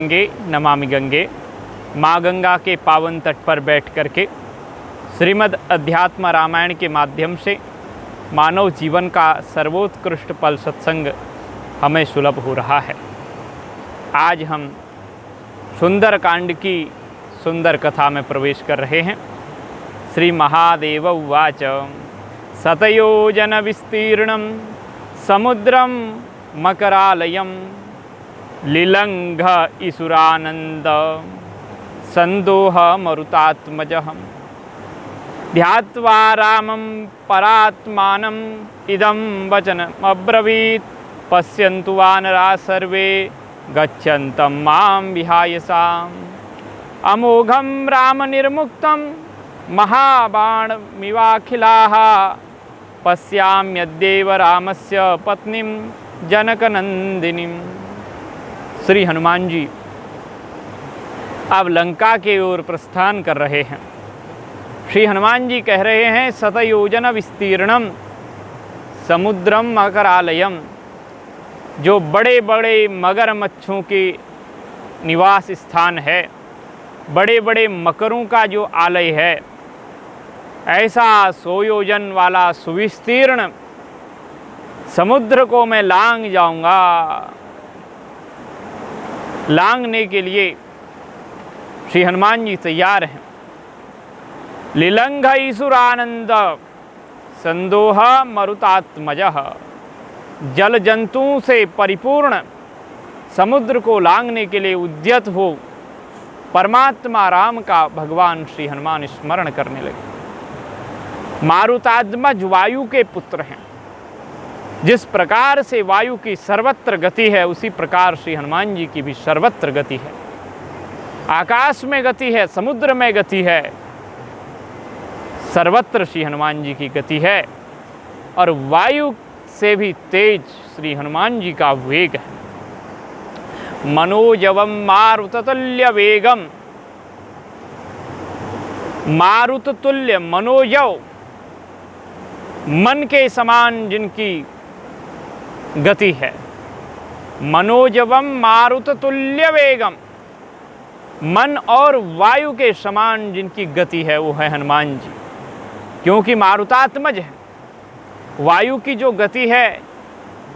गंगे नमामि गंगे। माँ गंगा के पावन तट पर बैठ करके श्रीमद् अध्यात्म रामायण के माध्यम से मानव जीवन का सर्वोत्कृष्ट पल सत्संग हमें सुलभ हो रहा है। आज हम सुंदर कांड की सुंदर कथा में प्रवेश कर रहे हैं। श्री महादेव उवाच शतयोजन विस्तीर्णं समुद्रं मकरालयं लिलंघ ईसुरानंद संदोह मरुतात्मजः ध्यात्वा रामं परात्मानं इदं वचनम् अब्रवीत् पश्यन्तु वानरा सर्वे गच्छन्तं मां विहाय साम् अमोघं रामनिर्मुक्तं महाबाणमिवाखिलाः पश्याम्यद्यैव रामस्य पत्नीं जनकनंदिनीं। श्री हनुमान जी अब लंका के ओर प्रस्थान कर रहे हैं। श्री हनुमान जी कह रहे हैं शतयोजन विस्तीर्णम समुद्रम मकरालयम, जो बड़े बड़े मगरमच्छों के निवास स्थान है, बड़े बड़े मकरों का जो आलय है, ऐसा 100 योजन वाला सुविस्तीर्ण समुद्र को मैं लांघ जाऊंगा। लांघने के लिए श्री हनुमान जी तैयार हैं। लिलंघ ईसुरानंद संदोह मरुतात्मजः, जल जंतुओं से परिपूर्ण समुद्र को लांघने के लिए उद्यत हो परमात्मा राम का भगवान श्री हनुमान स्मरण करने लगे। मारुतात्मज वायु के पुत्र हैं। जिस प्रकार से वायु की सर्वत्र गति है, उसी प्रकार श्री हनुमान जी की भी सर्वत्र गति है। आकाश में गति है, समुद्र में गति है, सर्वत्र श्री हनुमान जी की गति है। और वायु से भी तेज श्री हनुमान जी का वेग है। मनोजवम मारुततुल्य वेगम, मारुततुल्य मनोजव, मन के समान जिनकी गति है। मनोजवम मारुततुल्य वेगम, मन और वायु के समान जिनकी गति है वो है हनुमान जी। क्योंकि मारुतात्मज है, वायु की जो गति है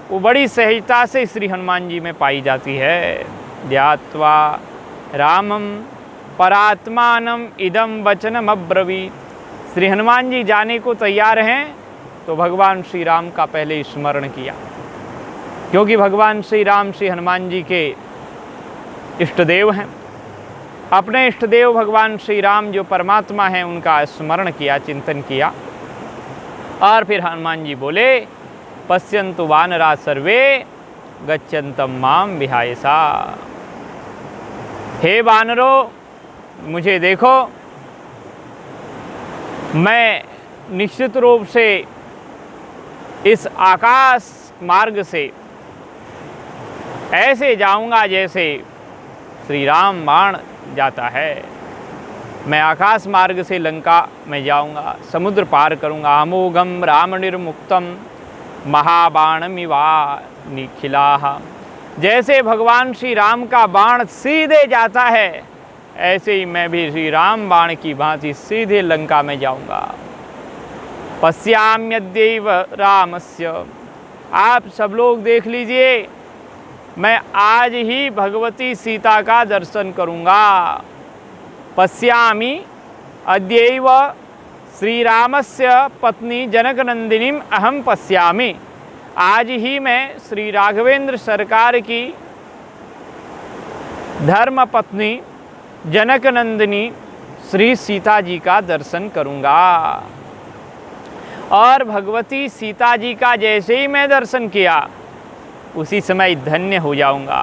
वो बड़ी सहजता से श्री हनुमान जी में पाई जाती है। ध्यात्वा रामं परात्मानं इदं वचनम् अब्रवीत्। श्री हनुमान जी जाने को तैयार हैं तो भगवान श्री राम का पहले स्मरण किया, क्योंकि भगवान श्री राम श्री हनुमान जी के इष्ट देव हैं। अपने इष्ट देव भगवान श्री राम जो परमात्मा हैं उनका स्मरण किया, चिंतन किया। और फिर हनुमान जी बोले पश्यन्तु वानरा सर्वे गच्छन्तं मां विहाय सा। हे वानरों, मुझे देखो, मैं निश्चित रूप से इस आकाश मार्ग से ऐसे जाऊंगा जैसे श्री राम बाण जाता है। मैं आकाश मार्ग से लंका में जाऊंगा, समुद्र पार करूंगा। अमोघम राम निर्मुक्तम महाबाणमिवा निखिलाः, जैसे भगवान श्री राम का बाण सीधे जाता है, ऐसे ही मैं भी श्री राम बाण की भांति सीधे लंका में जाऊंगा। पश्याम्यद्यैव रामस्य, आप सब लोग देख लीजिए, मैं आज ही भगवती सीता का दर्शन करूंगा। पश्यामि अद्यैव श्री रामस्य पत्नी जनकनंदिनीम अहम पश्यामि। आज ही मैं श्री राघवेंद्र सरकार की धर्म पत्नी जनकनंदिनी श्री सीता जी का दर्शन करूंगा। और भगवती सीता जी का जैसे ही मैं दर्शन किया, उसी समय धन्य हो जाऊंगा,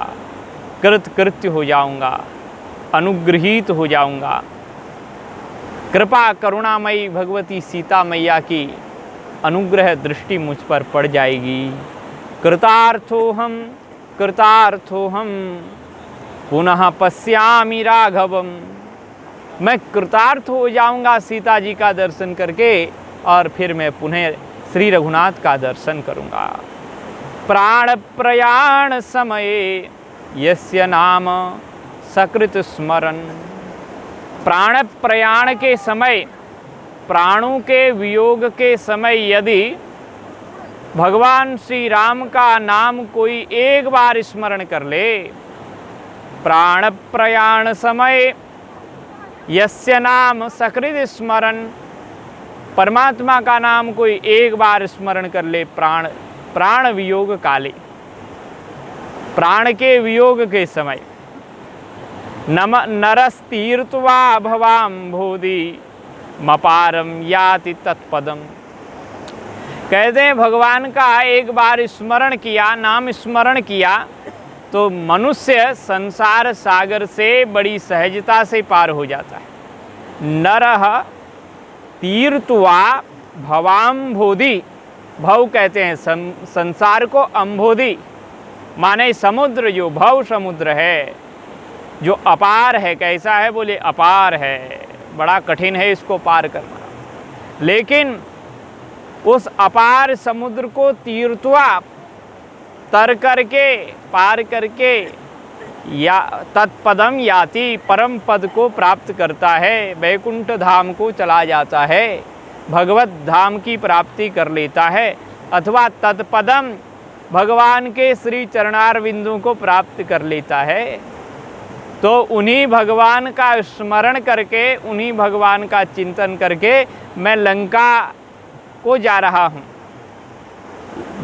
कृतकृत्य हो जाऊंगा, अनुग्रहीत हो जाऊंगा। कृपा करुणामयी भगवती सीता मैया की अनुग्रह दृष्टि मुझ पर पड़ जाएगी। कृतार्थोहम कृतार्थोहम पुनः पश्यामि राघवम, मैं कृतार्थ हो जाऊंगा सीता जी का दर्शन करके, और फिर मैं पुनः श्री रघुनाथ का दर्शन करूंगा। प्राण प्रयाण समये यस्य नाम सकृत स्मरण। प्राण प्रयाण के समय, प्राणों के वियोग के समय यदि भगवान श्री राम का नाम कोई एक बार स्मरण कर ले, प्राण प्रयाण समय यस्य नाम सकृत स्मरण, परमात्मा का नाम कोई एक बार स्मरण कर ले प्राण वियोग काले, प्राण के वियोग के समय, नरस्तीर्त्वा भवाम्भोधि मपारम याति तत्पदम। कहते हैं भगवान का एक बार स्मरण किया, नाम स्मरण किया, तो मनुष्य संसार सागर से बड़ी सहजता से पार हो जाता है। नरः तीर्त्वा भवाम्भोधि, भव कहते हैं संसार को, अम्भोधि माने समुद्र, जो भव समुद्र है, जो अपार है। कैसा है? बोले अपार है, बड़ा कठिन है इसको पार करना। लेकिन उस अपार समुद्र को तीर्त्वा, तर करके, पार करके, या तत्पदम याति, परम पद को प्राप्त करता है, वैकुंठ धाम को चला जाता है, भगवत धाम की प्राप्ति कर लेता है, अथवा तत्पदम भगवान के श्री चरणार बिंदु को प्राप्त कर लेता है। तो उन्हीं भगवान का स्मरण करके, उन्हीं भगवान का चिंतन करके मैं लंका को जा रहा हूँ।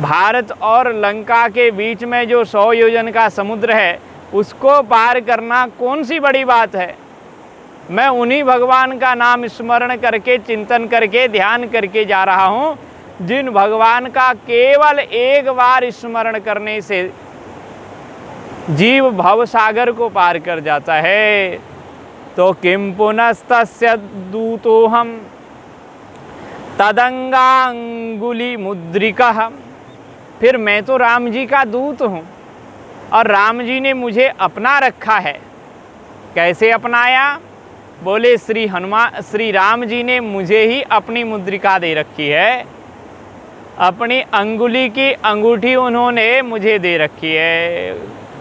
भारत और लंका के बीच में जो 100 योजन का समुद्र है, उसको पार करना कौन सी बड़ी बात है। मैं उन्हीं भगवान का नाम स्मरण करके, चिंतन करके, ध्यान करके जा रहा हूँ, जिन भगवान का केवल एक बार स्मरण करने से जीव भवसागर को पार कर जाता है। तो किं पुनस्तस्य दूतोऽहं तदंगांगुली मुद्रिकः। फिर मैं तो राम जी का दूत हूँ और राम जी ने मुझे अपना रखा है। कैसे अपनाया? बोले श्री राम जी ने मुझे ही अपनी मुद्रिका दे रखी है, अपनी अंगुली की अंगूठी उन्होंने मुझे दे रखी है।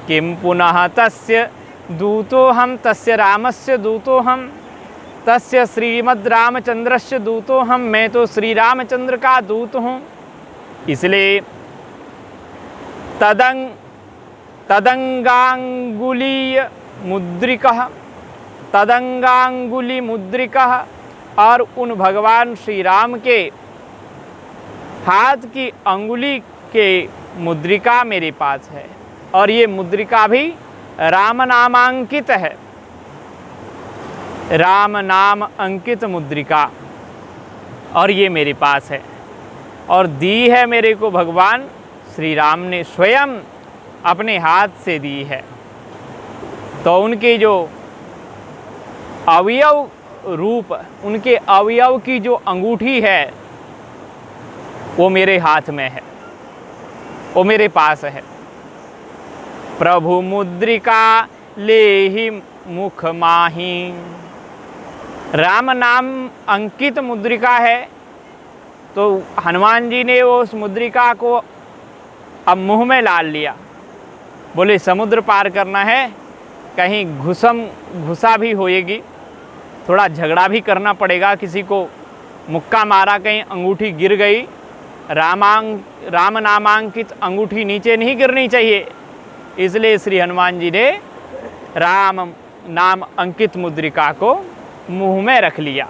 किं पुनः तस्य दूतोऽहं तस्य रामस्य दूतोऽहं तस्य श्रीमद् रामचंद्रस्य दूतोऽहं। मैं तो श्री रामचंद्र का दूत हूँ, इसलिए तदंगांगुली मुद्रिकः, तदंगांगुली मुद्रिकः, और उन भगवान श्री राम के हाथ की अंगुली के मुद्रिका मेरे पास है, और ये मुद्रिका भी राम नामांकित है, राम नाम अंकित मुद्रिका, और ये मेरे पास है, और दी है मेरे को भगवान श्री राम ने स्वयं अपने हाथ से दी है। तो उनके जो अवयव रूप, उनके अवयव की जो अंगूठी है, वो मेरे हाथ में है, वो मेरे पास है। प्रभु मुद्रिका लेहि मुख माही। राम नाम अंकित मुद्रिका है, तो हनुमान जी ने उस मुद्रिका को अब मुंह में डाल लिया। बोले समुद्र पार करना है, कहीं घुसा भी होएगी, थोड़ा झगड़ा भी करना पड़ेगा, किसी को मुक्का मारा, कहीं अंगूठी गिर गई, राम नामांकित अंगूठी नीचे नहीं गिरनी चाहिए, इसलिए श्री हनुमान जी ने राम नाम अंकित मुद्रिका को मुंह में रख लिया।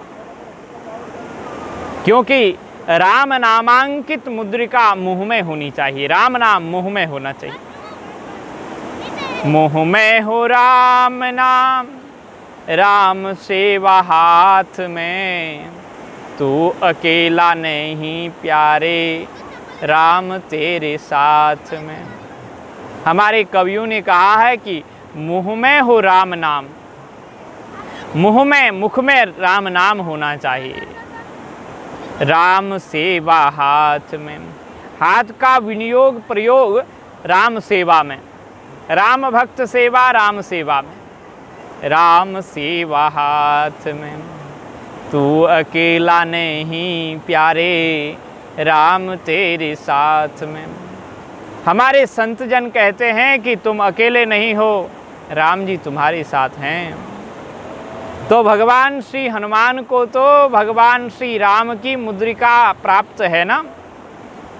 क्योंकि राम नामांकित मुद्रिका मुंह में होनी चाहिए, राम नाम मुंह में होना चाहिए। मुंह में हो राम नाम, राम सेवा हाथ में, तू अकेला नहीं प्यारे, राम तेरे साथ में। हमारे कवियों ने कहा है कि मुंह में हो राम नाम, मुख में राम नाम होना चाहिए। राम सेवा हाथ में, हाथ का विनियोग प्रयोग राम सेवा में, राम भक्त सेवा राम सेवा में, राम सेवा हाथ में, तू अकेला नहीं प्यारे, राम तेरे साथ में। हमारे संत जन कहते हैं कि तुम अकेले नहीं हो, राम जी तुम्हारे साथ हैं। तो भगवान श्री हनुमान को तो भगवान श्री राम की मुद्रिका प्राप्त है ना,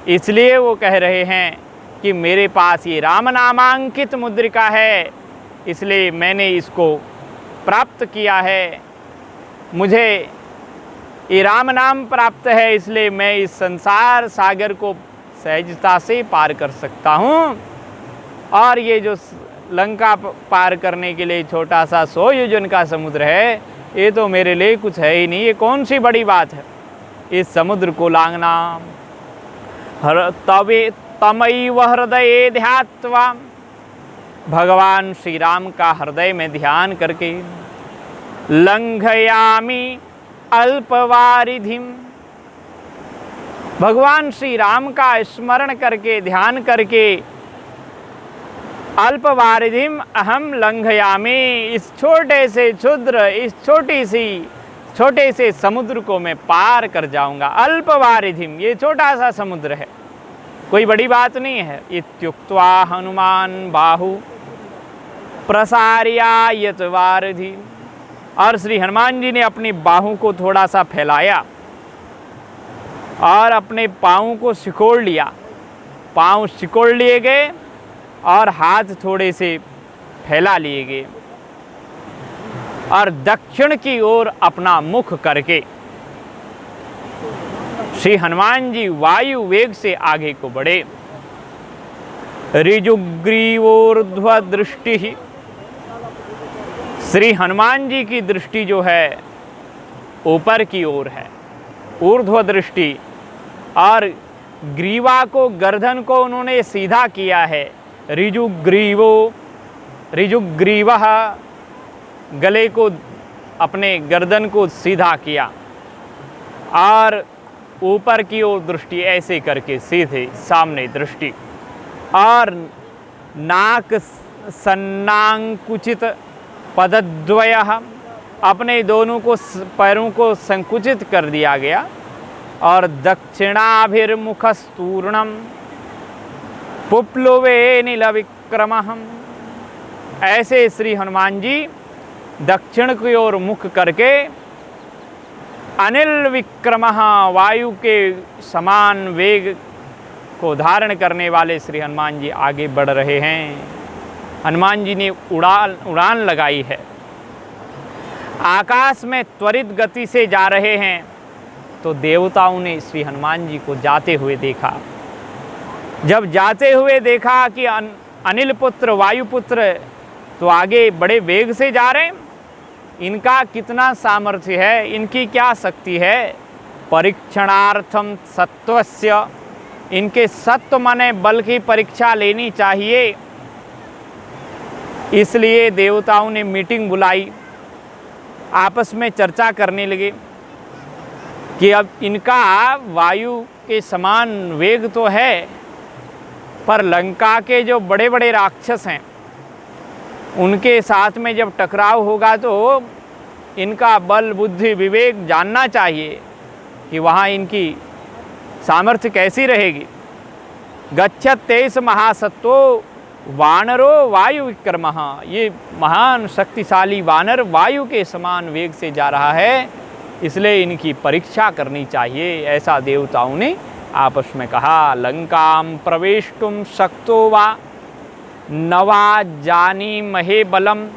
इसलिए वो कह रहे हैं कि मेरे पास ये राम नामांकित मुद्रिका है, इसलिए मैंने इसको प्राप्त किया है। मुझे ये राम नाम प्राप्त है, इसलिए मैं इस संसार सागर को सहजता से पार कर सकता हूँ। और ये जो लंका पार करने के लिए छोटा सा 100 योजन का समुद्र है, ये तो मेरे लिए कुछ है ही नहीं। ये कौन सी बड़ी बात है इस समुद्र को लांघना। तवे तमैव हृदये ध्यात्वा, भगवान श्री राम का हृदय में ध्यान करके, लंघयामि अल्पवारिधिम, भगवान श्री राम का स्मरण करके ध्यान करके, अल्पवारिधिम अहम लंघयामि, इस छोटे से क्षुद्र, इस छोटे से समुद्र को मैं पार कर जाऊंगा। अल्पवारिधिम, ये छोटा सा समुद्र है, कोई बड़ी बात नहीं है। इत्युक्त्वा हनुमान बाहु प्रसार्यायत वारिधि, और श्री हनुमान जी ने अपनी बाहों को थोड़ा सा फैलाया और अपने पाँव को सिकोड़ लिया। पाँव सिकोड़ लिए गए और हाथ थोड़े से फैला लिए गए और दक्षिण की ओर अपना मुख करके श्री हनुमान जी वायु वेग से आगे को बढ़े। ऋजुग्रीवोर्ध्व दृष्टि, श्री हनुमान जी की दृष्टि जो है ऊपर की ओर है, ऊर्ध्व दृष्टि, और ग्रीवा को, गर्दन को उन्होंने सीधा किया है। ऋजुग्रीवः, गले को, अपने गर्दन को सीधा किया और ऊपर की ओर दृष्टि ऐसे करके सीधे सामने दृष्टि, और नाक सन्नांकुचित पदद्वयः, अपने दोनों को पैरों को संकुचित कर दिया गया, और दक्षिणाभिर्मुखस्तूर्णम पुप्लुवे नीलविक्रमः, ऐसे श्री हनुमान जी दक्षिण की ओर मुख करके अनिल विक्रमः, वायु के समान वेग को धारण करने वाले श्री हनुमान जी आगे बढ़ रहे हैं। हनुमान जी ने उड़ान लगाई है, आकाश में त्वरित गति से जा रहे हैं। तो देवताओं ने श्री हनुमान जी को जाते हुए देखा। जब जाते हुए देखा कि अनिल पुत्र, वायुपुत्र तो आगे बड़े वेग से जा रहे हैं, इनका कितना सामर्थ्य है, इनकी क्या शक्ति है। परीक्षणार्थम सत्वस्य, इनके सत्व माने बल की परीक्षा लेनी चाहिए। इसलिए देवताओं ने मीटिंग बुलाई, आपस में चर्चा करने लगे कि अब इनका वायु के समान वेग तो है, पर लंका के जो बड़े बड़े राक्षस हैं उनके साथ में जब टकराव होगा तो इनका बल, बुद्धि, विवेक जानना चाहिए कि वहाँ इनकी सामर्थ्य कैसी रहेगी। गच्छत तेज महासत्तो वानरो वायु विक्रमः, ये महान शक्तिशाली वानर वायु के समान वेग से जा रहा है, इसलिए इनकी परीक्षा करनी चाहिए। ऐसा देवताओं ने आपस में कहा। लंकाम प्रवेष्टुम शक्तो वा नवा जानी महे बलम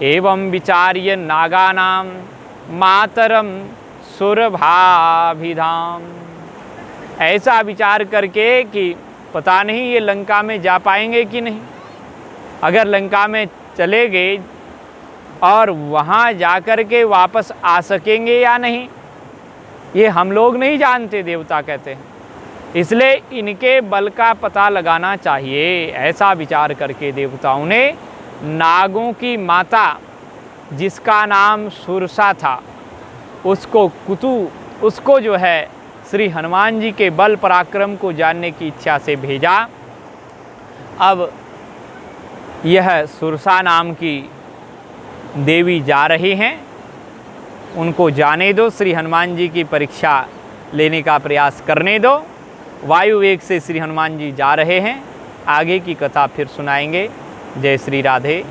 एवं विचार्य नागानाम मातरम सुरभाभिधाम, ऐसा विचार करके कि पता नहीं ये लंका में जा पाएंगे कि नहीं। अगर लंका में चले गए और वहाँ जाकर के वापस आ सकेंगे या नहीं, ये हम लोग नहीं जानते, देवता कहते हैं। इसलिए इनके बल का पता लगाना चाहिए। ऐसा विचार करके देवताओं ने नागों की माता, जिसका नाम सुरसा था, उसको जो है श्री हनुमान जी के बल पराक्रम को जानने की इच्छा से भेजा। अब यह सुरसा नाम की देवी जा रही हैं, उनको जाने दो, श्री हनुमान जी की परीक्षा लेने का प्रयास करने दो। वायु वेग से श्री हनुमान जी जा रहे हैं। आगे की कथा फिर सुनाएंगे। जय श्री राधे।